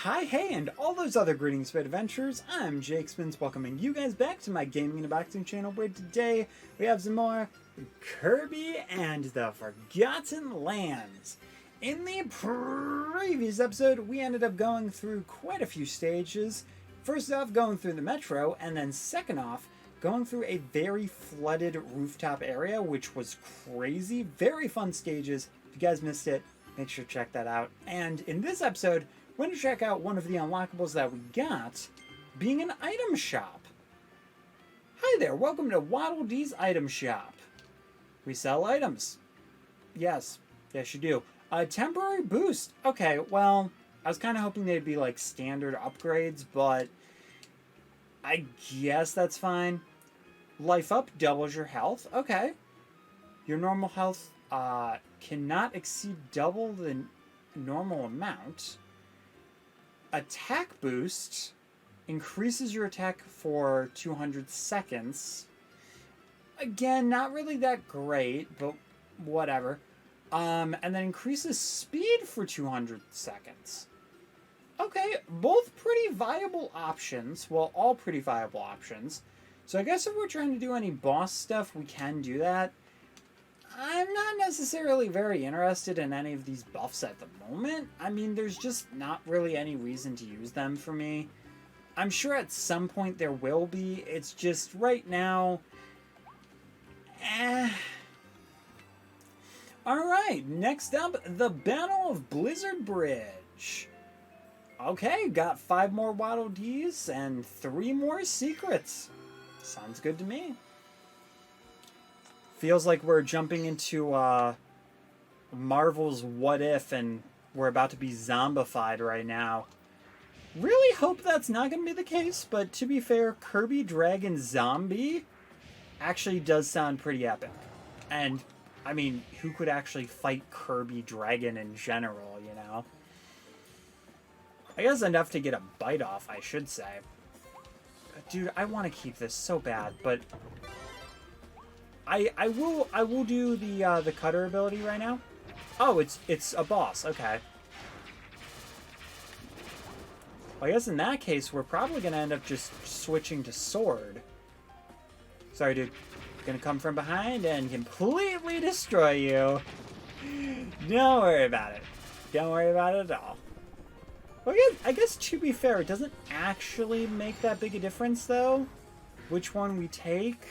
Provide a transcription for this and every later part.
Hi, hey, and all those other greetings, Spade Adventures. I'm Jake Spins, welcoming you guys back to my Gaming and Unboxing channel, where today we have some more Kirby and the Forgotten Lands. In the previous episode, we ended up going through quite a few stages. First off, going through the metro, and then second off, going through a very flooded rooftop area, which was crazy. Very fun stages. If you guys missed it, make sure to check that out. And in this episode, we're going to check out one of the unlockables that we got, being an item shop. Hi there, welcome to Waddle Dee's Item Shop. We sell items. Yes, you do. A temporary boost. Okay, well, I was kind of hoping they'd be like standard upgrades, but I guess that's fine. Life up doubles your health. Okay. Your normal health cannot exceed double the normal amount. Attack boost increases your attack for 200 seconds. Again, not really that great, but whatever. And then increases speed for 200 seconds. Okay, both pretty viable options. Well, all pretty viable options. So I guess if we're trying to do any boss stuff, we can do that. I'm not necessarily very interested in any of these buffs at the moment. I mean, there's just not really any reason to use them for me. I'm sure at some point there will be. It's just right now... Alright, next up, the Battle of Blizzard Bridge. Okay, got 5 more Waddle Dees and 3 more secrets. Sounds good to me. Feels like we're jumping into Marvel's What If, and we're about to be zombified right now. Really hope that's not going to be the case, but to be fair, Kirby Dragon Zombie actually does sound pretty epic. And, I mean, who could actually fight Kirby Dragon in general, you know? I guess enough to get a bite off, I should say. Dude, I want to keep this so bad, but... I will do the cutter ability right now. Oh, it's a boss. Okay. Well, I guess in that case, we're probably gonna end up just switching to sword. Sorry, dude. Gonna come from behind and completely destroy you. Don't worry about it. Don't worry about it at all. Well, I guess to be fair, it doesn't actually make that big a difference, though, which one we take.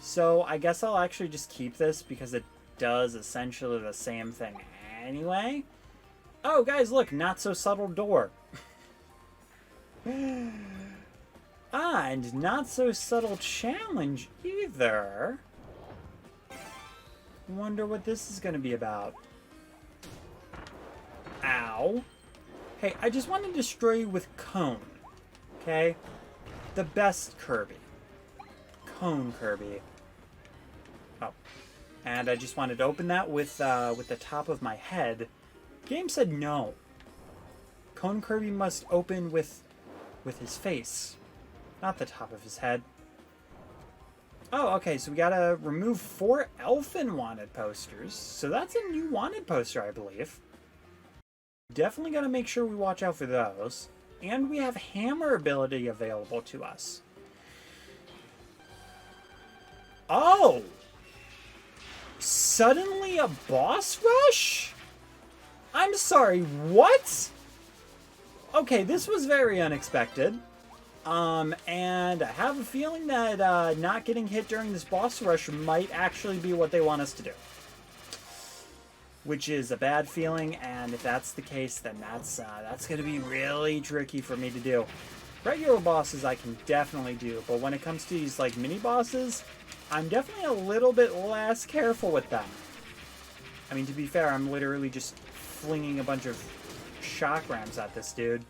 So I guess I'll actually just keep this because it does essentially the same thing anyway. Oh, guys, look, not so subtle door. And not so subtle challenge either. Wonder what this is going to be about. Ow. Hey, I just want to destroy you with Cone. Okay? The best Kirby. Cone Kirby. Oh. And I just wanted to open that with the top of my head. Game said no. Cone Kirby must open with his face. Not the top of his head. Oh, okay, so we gotta remove 4 Elfin wanted posters. So that's a new wanted poster, I believe. Definitely gotta make sure we watch out for those. And we have hammer ability available to us. Oh! Suddenly a boss rush? I'm sorry, what? Okay, this was very unexpected. And I have a feeling that not getting hit during this boss rush might actually be what they want us to do. Which is a bad feeling, and if that's the case, then that's going to be really tricky for me to do. Regular bosses I can definitely do, but when it comes to these like mini bosses, I'm definitely a little bit less careful with them. I mean, to be fair, I'm literally just flinging a bunch of shock rams at this dude.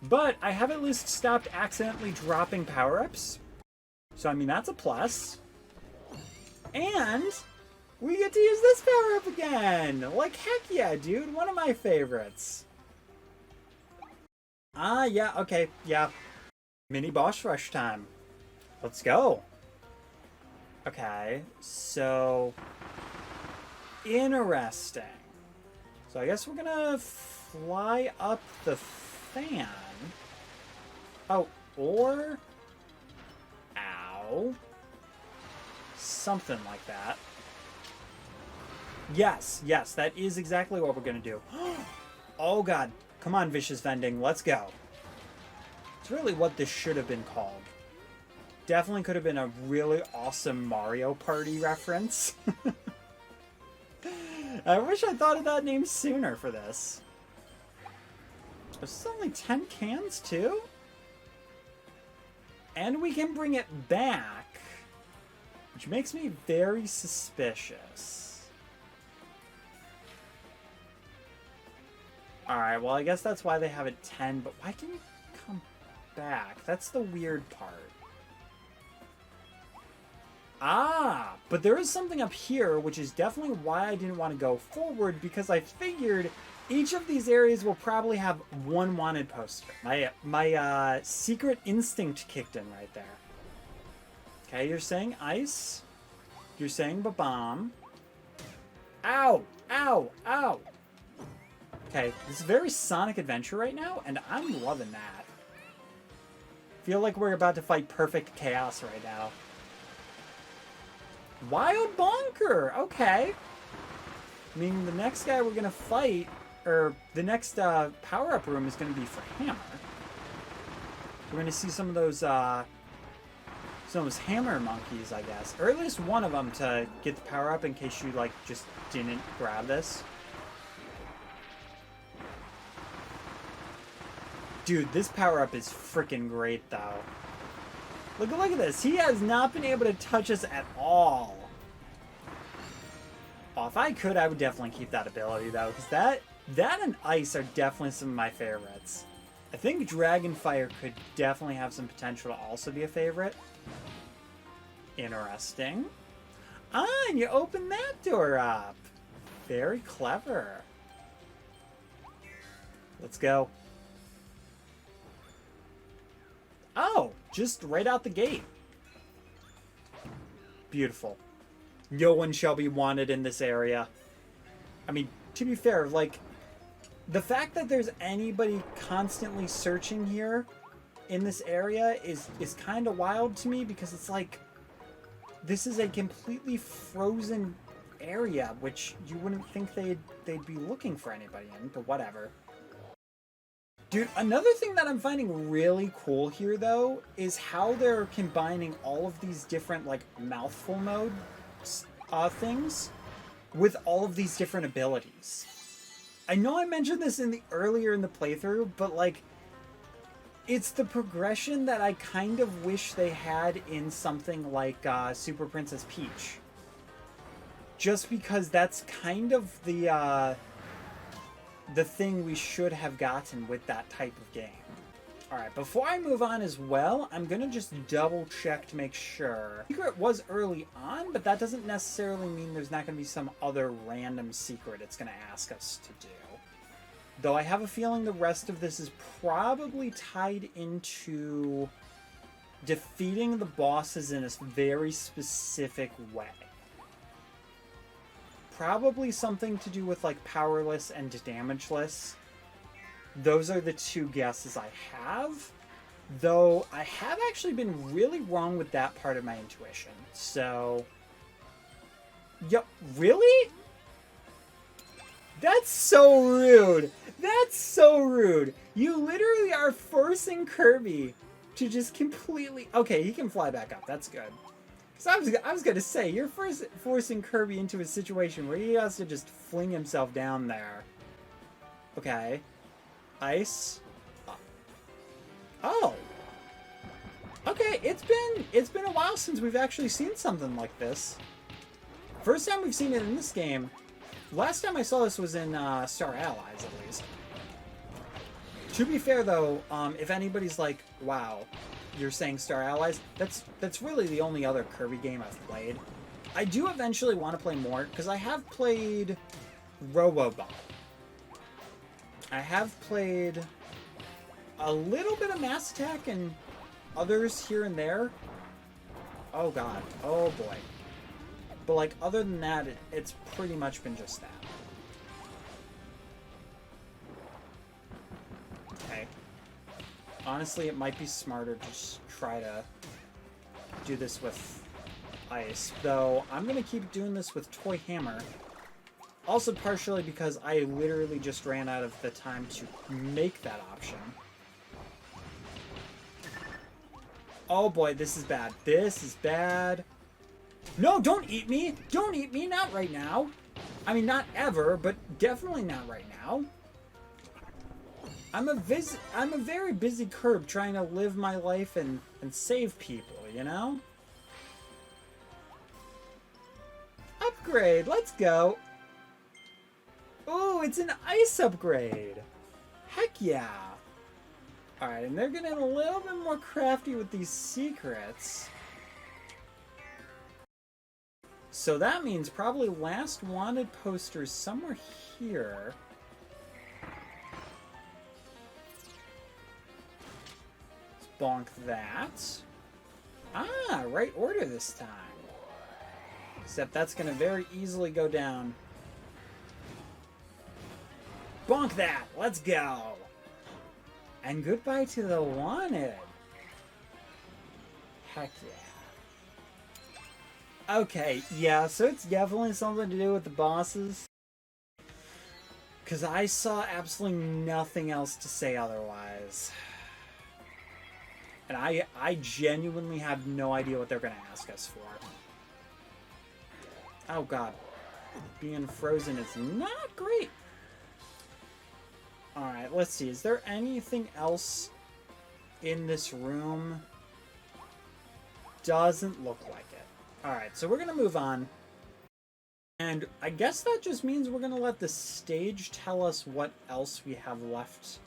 But I have at least stopped accidentally dropping power-ups. So, I mean, that's a plus. And we get to use this power-up again! Like, heck yeah, dude. One of my favorites. Yeah, okay, yeah. Mini boss rush time. Let's go. Okay, so... Interesting. So I guess we're gonna fly up the fan. Oh, or... Ow. Something like that. Yes, yes, that is exactly what we're going to do. Oh, God. Come on, Vicious Vending. Let's go. It's really what this should have been called. Definitely could have been a really awesome Mario Party reference. I wish I thought of that name sooner for this. There's only 10 cans, too? And we can bring it back, which makes me very suspicious. Alright, well, I guess that's why they have it 10, but why can you come back? That's the weird part. Ah, but there is something up here, which is definitely why I didn't want to go forward, because I figured each of these areas will probably have one wanted poster. My secret instinct kicked in right there. Okay, you're saying ice. You're saying ba-bomb. Ow! Ow! Ow! Okay, this is very Sonic Adventure right now, and I'm loving that. Feel like we're about to fight perfect chaos right now. Wild Bonker! Okay. I mean, the next guy we're gonna fight, or the next power-up room is gonna be for Hammer. We're gonna see some of those hammer monkeys, I guess. Or at least one of them to get the power-up in case you, like, just didn't grab this. Dude, this power-up is freaking great, though. Look at this. He has not been able to touch us at all. Oh, if I could, I would definitely keep that ability, though, because that and ice are definitely some of my favorites. I think Dragonfire could definitely have some potential to also be a favorite. Interesting. Ah, and you open that door up. Very clever. Let's go. Oh, just right out the gate. Beautiful. No one shall be wanted in this area. I mean, to be fair, like, the fact that there's anybody constantly searching here in this area is kind of wild to me, because it's like, this is a completely frozen area, which you wouldn't think they'd be looking for anybody in, but whatever. Dude, another thing that I'm finding really cool here, though, is how they're combining all of these different, like, mouthful mode things with all of these different abilities. I know I mentioned this earlier in the playthrough, but, like, it's the progression that I kind of wish they had in something like Super Princess Peach. Just because that's kind of the thing we should have gotten with that type of game. Alright, before I move on as well, I'm going to just double check to make sure. Secret was early on, but that doesn't necessarily mean there's not going to be some other random secret it's going to ask us to do. Though I have a feeling the rest of this is probably tied into defeating the bosses in a very specific way. Probably something to do with, like, powerless and damageless. Those are the two guesses I have. Though I have actually been really wrong with that part of my intuition. So... Yup, really? That's so rude. That's so rude. You literally are forcing Kirby to just completely... Okay, he can fly back up. That's good. Because I was going to say, you're forcing Kirby into a situation where he has to just fling himself down there. Okay. Ice. Oh. Okay, it's been a while since we've actually seen something like this. First time we've seen it in this game. Last time I saw this was in Star Allies, at least. To be fair, though, if anybody's like, wow, you're saying Star Allies, that's really the only other Kirby game I've played. I do eventually want to play more, because I have played Robobot. I have played a little bit of Mass Attack and others here and there. Oh god. Oh boy. But, like, other than that, it's pretty much been just that. Honestly, it might be smarter to just try to do this with ice. Though, I'm going to keep doing this with Toy Hammer. Also partially because I literally just ran out of the time to make that option. Oh boy, this is bad. This is bad. No, don't eat me! Don't eat me! Not right now! I mean, not ever, but definitely not right now. I'm a very busy Kirby trying to live my life and save people, you know? Upgrade! Let's go! Ooh, it's an ice upgrade! Heck yeah! Alright, and they're getting a little bit more crafty with these secrets. So that means probably last wanted posters somewhere here. Let's bonk that. Ah, right order this time. Except that's going to very easily go down. Bonk that! Let's go! And goodbye to the wanted. Heck yeah. Okay, yeah, so it's definitely something to do with the bosses. Because I saw absolutely nothing else to say otherwise. And I genuinely have no idea what they're going to ask us for. Oh god. Being frozen is not great. Alright, let's see. Is there anything else in this room? Doesn't look like it. Alright, so we're going to move on. And I guess that just means we're going to let the stage tell us what else we have left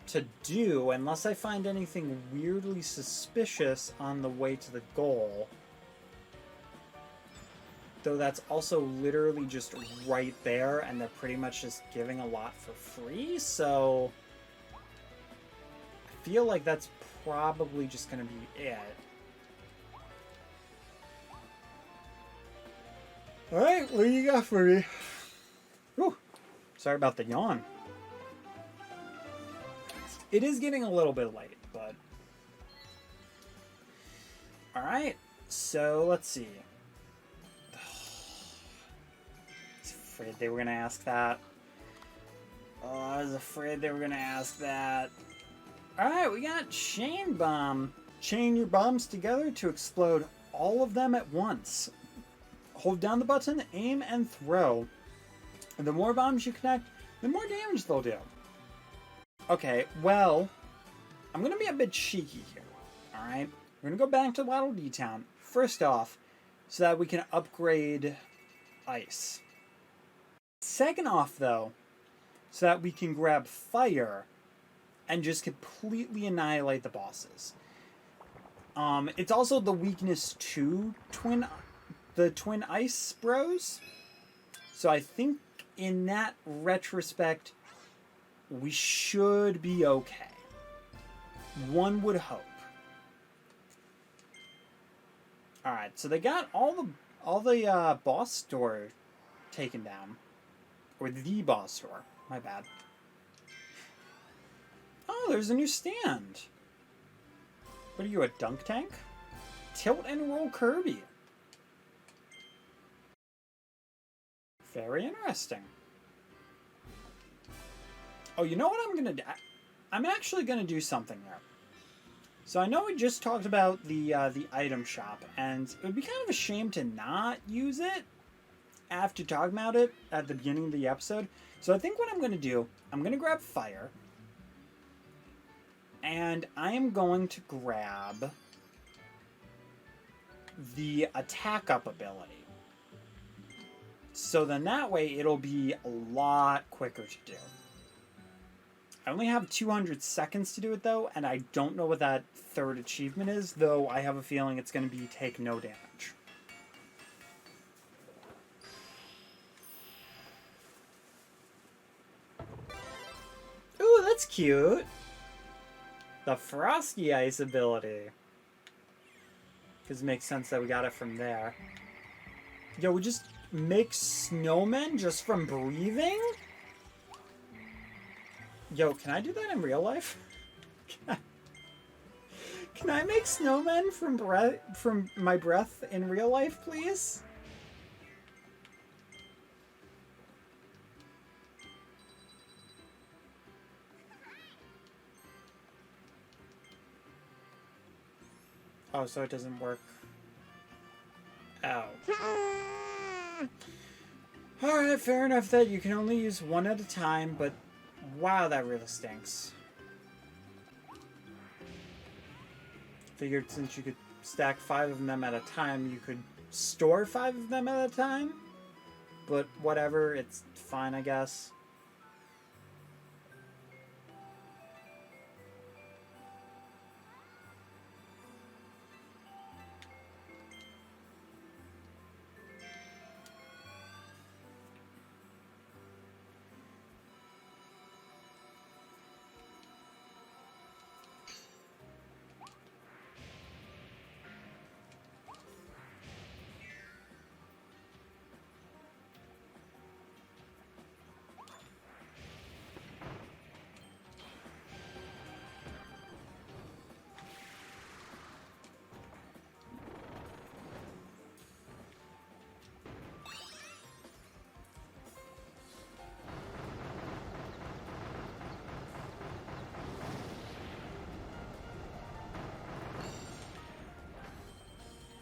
to do, unless I find anything weirdly suspicious on the way to the goal. Though that's also literally just right there, and they're pretty much just giving a lot for free, so I feel like that's probably just going to be it. Alright, what do you got for me? Whew. Sorry about the yawn. It is getting a little bit late, but... Alright, so let's see. I was afraid they were going to ask that. Oh, I was afraid they were going to ask that. Alright, we got Chain Bomb. Chain your bombs together to explode all of them at once. Hold down the button, aim, and throw. And the more bombs you connect, the more damage they'll do. Okay, well, I'm going to be a bit cheeky here. Alright? We're going to go back to Waddle Dee Town. First off, so that we can upgrade ice. Second off, though, so that we can grab fire and just completely annihilate the bosses. It's also the weakness to the Twin Ice Bros. So I think in that retrospect, we should be okay. One would hope. Alright, so they got all the boss door taken down. Or the boss door. My bad. Oh, there's a new stand. What are you, a dunk tank? Tilt and roll Kirby. Very interesting. Oh, you know what I'm going to do? I'm actually going to do something there. So I know we just talked about the item shop, and it would be kind of a shame to not use it after talking about it at the beginning of the episode. So I think what I'm going to do, I'm going to grab fire, and I am going to grab the attack up ability. So then that way it'll be a lot quicker to do. I only have 200 seconds to do it though, and I don't know what that third achievement is, though I have a feeling it's going to be take no damage. Ooh, that's cute! The Frosty Ice ability. Because it makes sense that we got it from there. Yo, we just make snowmen just from breathing? Yo, can I do that in real life? Can I make snowmen from my breath in real life, please? Oh, so it doesn't work. Ow. Alright, fair enough that you can only use one at a time, but wow, that really stinks. Figured since you could stack 5 of them at a time, you could store 5 of them at a time. But whatever, it's fine, I guess.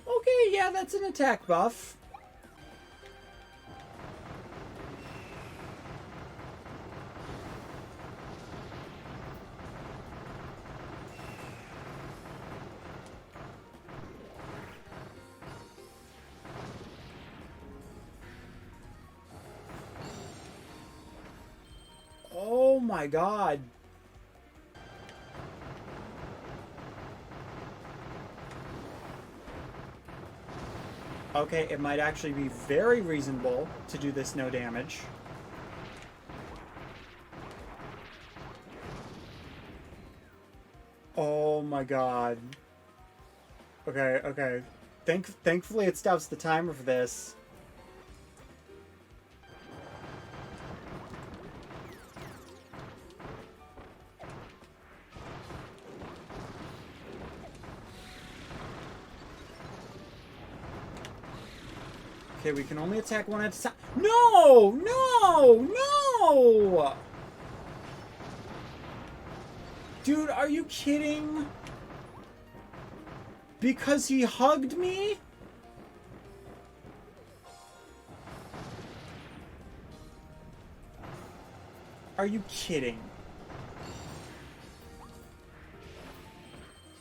Okay, yeah, that's an attack buff. Oh my god. Okay, it might actually be very reasonable to do this no damage. Oh my god. Okay, okay. Thankfully it stops the timer for this. Okay, we can only attack one at a time. No! No! No! Dude, are you kidding? Because he hugged me? Are you kidding?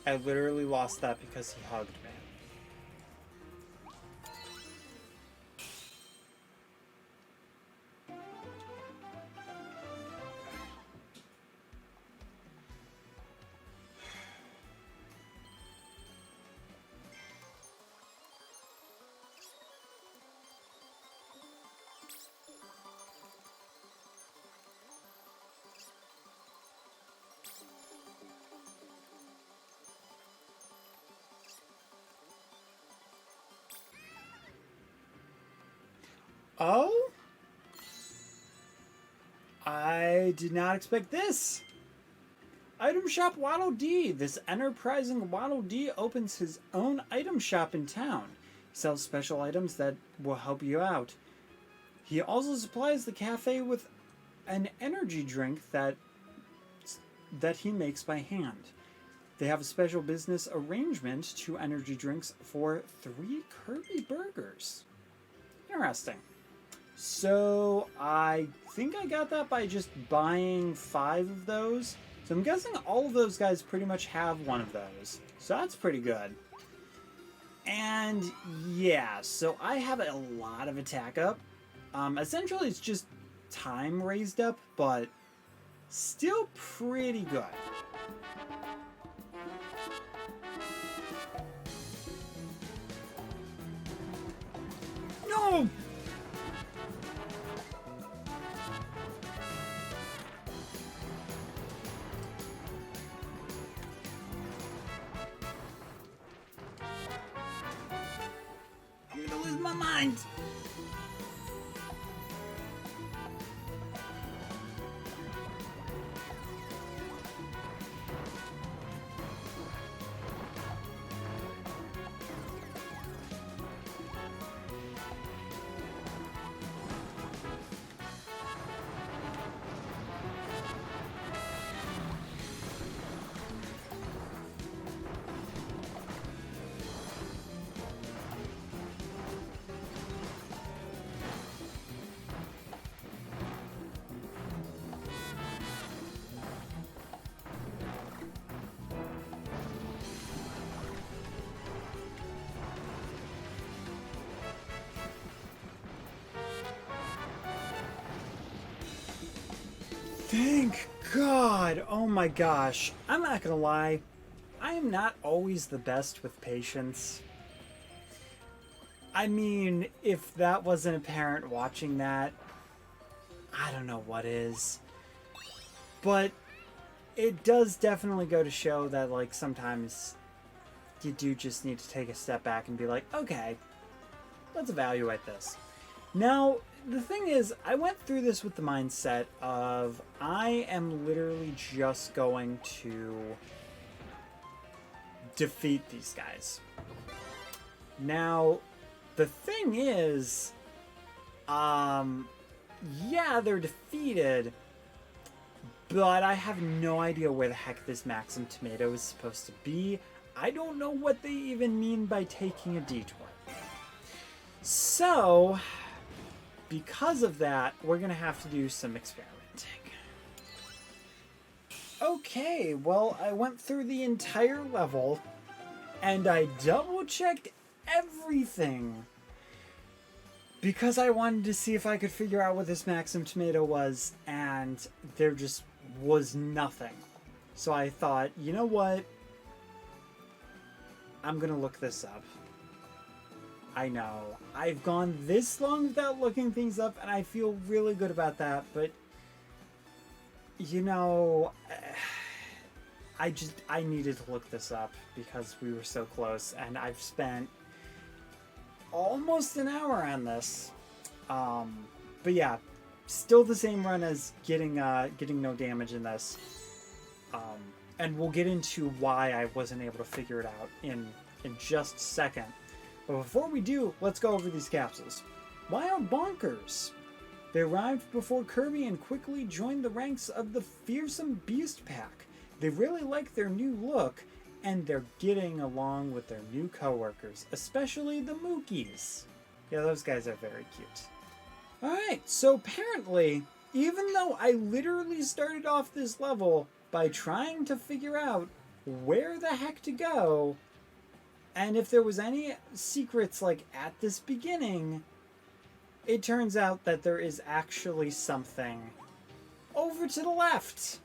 I literally lost that because he hugged me. Oh? I did not expect this. Item Shop Waddle Dee. This enterprising Waddle Dee opens his own item shop in town. He sells special items that will help you out. He also supplies the cafe with an energy drink that he makes by hand. They have a special business arrangement to energy drinks for 3 Kirby burgers. Interesting. So I think I got that by just buying 5 of those. So I'm guessing all of those guys pretty much have one of those. So that's pretty good. And yeah, so I have a lot of attack up. Essentially it's just time raised up, but still pretty good. No! I'm gonna lose my mind. Thank God! Oh my gosh. I'm not gonna lie. I am not always the best with patience. I mean, if that wasn't apparent watching that, I don't know what is. But it does definitely go to show that, like, sometimes you do just need to take a step back and be like, okay, let's evaluate this. Now, the thing is, I went through this with the mindset of I am literally just going to defeat these guys. Now, the thing is, yeah, they're defeated, but I have no idea where the heck this Maxim tomato is supposed to be. I don't know what they even mean by taking a detour. So, because of that, we're going to have to do some experimenting. Okay, well, I went through the entire level, and I double-checked everything, because I wanted to see if I could figure out what this Maxim tomato was, and there just was nothing. So I thought, you know what? I'm gonna look this up. I know, I've gone this long without looking things up, and I feel really good about that, but you know, I needed to look this up because we were so close, and I've spent almost an hour on this. But yeah, still the same run as getting no damage in this. And we'll get into why I wasn't able to figure it out in just a second. But before we do, let's go over these capsules. Wild Bonkers. They arrived before Kirby and quickly joined the ranks of the fearsome Beast Pack. They really like their new look, and they're getting along with their new coworkers, especially the Mookies. Yeah, those guys are very cute. Alright, so apparently, even though I literally started off this level by trying to figure out where the heck to go, and if there was any secrets like at this beginning, it turns out that there is actually something over to the left.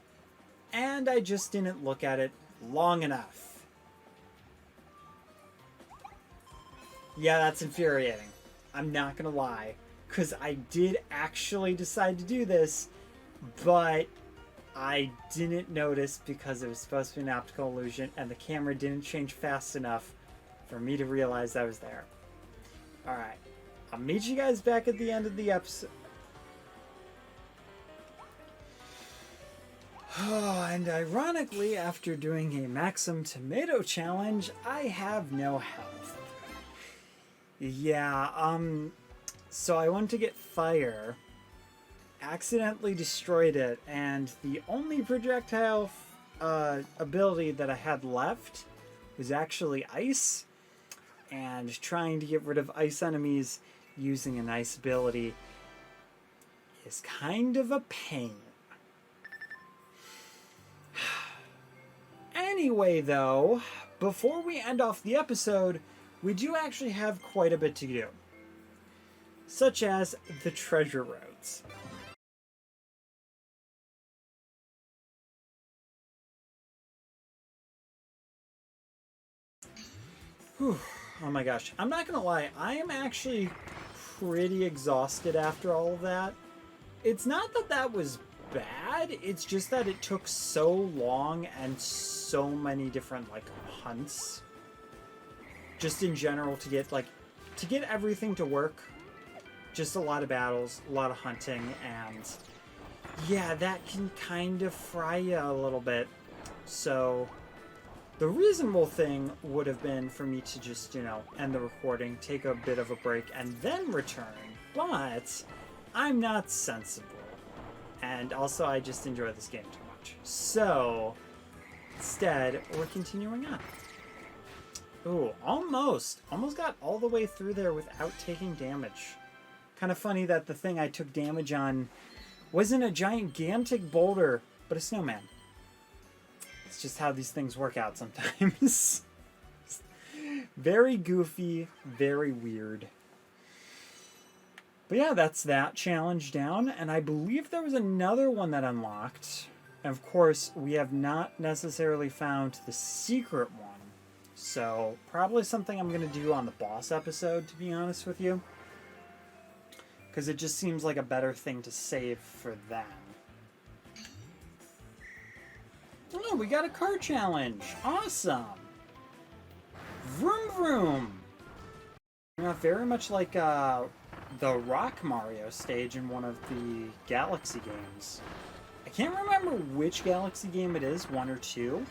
And I just didn't look at it long enough. Yeah, that's infuriating. I'm not gonna lie. Because I did actually decide to do this, but I didn't notice because it was supposed to be an optical illusion and the camera didn't change fast enough for me to realize I was there. Alright. I'll meet you guys back at the end of the episode. Oh, and ironically, after doing a Maxim Tomato Challenge, I have no health. Yeah, so I went to get fire, accidentally destroyed it, and the only projectile ability that I had left was actually ice, and trying to get rid of ice enemies using an ice ability is kind of a pain. Anyway, though, before we end off the episode, we do actually have quite a bit to do, such as the treasure roads. Whew. Oh my gosh, I'm not gonna lie, I am actually pretty exhausted after all of that. It's not that that was bad, it's just that it took so long and so many different like hunts just in general to get everything to work. Just a lot of battles, a lot of hunting, and yeah, that can kind of fry you a little bit. So the reasonable thing would have been for me to just, you know, end the recording, take a bit of a break, and then return. But I'm not sensible. And also, I just enjoy this game too much. So instead, we're continuing on. Ooh, almost got all the way through there without taking damage. Kind of funny that the thing I took damage on wasn't a gigantic boulder, but a snowman. It's just how these things work out sometimes. Very goofy, very weird. But yeah, that's that challenge down, and I believe there was another one that unlocked. And of course, we have not necessarily found the secret one. So, probably something I'm going to do on the boss episode, to be honest with you. Because it just seems like a better thing to save for then. Oh, we got a car challenge! Awesome! Vroom vroom! Very much like the Rock Mario stage in one of the Galaxy games. I can't remember which Galaxy game it is, 1 or 2.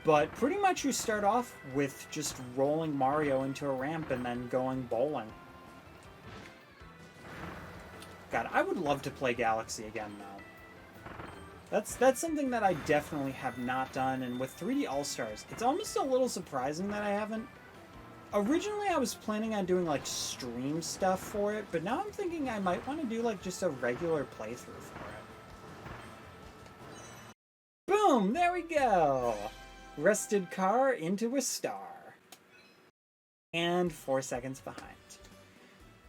But pretty much you start off with just rolling Mario into a ramp and then going bowling. God, I would love to play Galaxy again, though. That's something that I definitely have not done, and with 3D All-Stars, it's almost a little surprising that I haven't. Originally, I was planning on doing, like, stream stuff for it, but now I'm thinking I might want to do, like, just a regular playthrough for it. Boom! There we go! Rusted car into a star. And 4 seconds behind.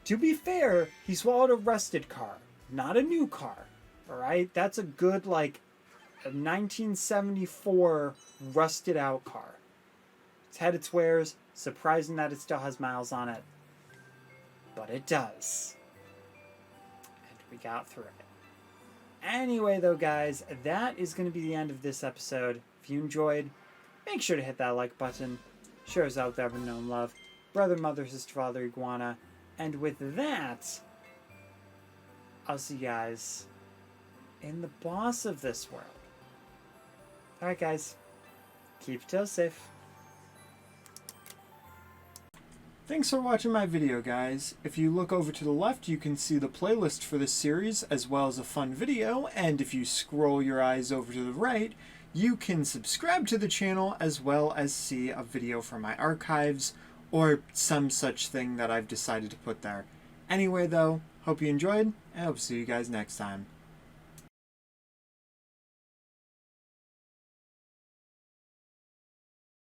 To be fair, he swallowed a rusted car, not a new car. Alright? That's a good, like, a 1974 rusted out car. It's had its wears. Surprising that it still has miles on it. But it does. And we got through it. Anyway, though, guys, that is going to be the end of this episode. If you enjoyed, make sure to hit that like button. Share us out there with known love. Brother, mother, sister, father, iguana. And with that, I'll see you guys in the boss of this world. Alright, guys. Keep your toes safe. Thanks for watching my video, guys. If you look over to the left, you can see the playlist for this series, as well as a fun video, and if you scroll your eyes over to the right, you can subscribe to the channel, as well as see a video from my archives, or some such thing that I've decided to put there. Anyway, though, hope you enjoyed, and I hope to see you guys next time.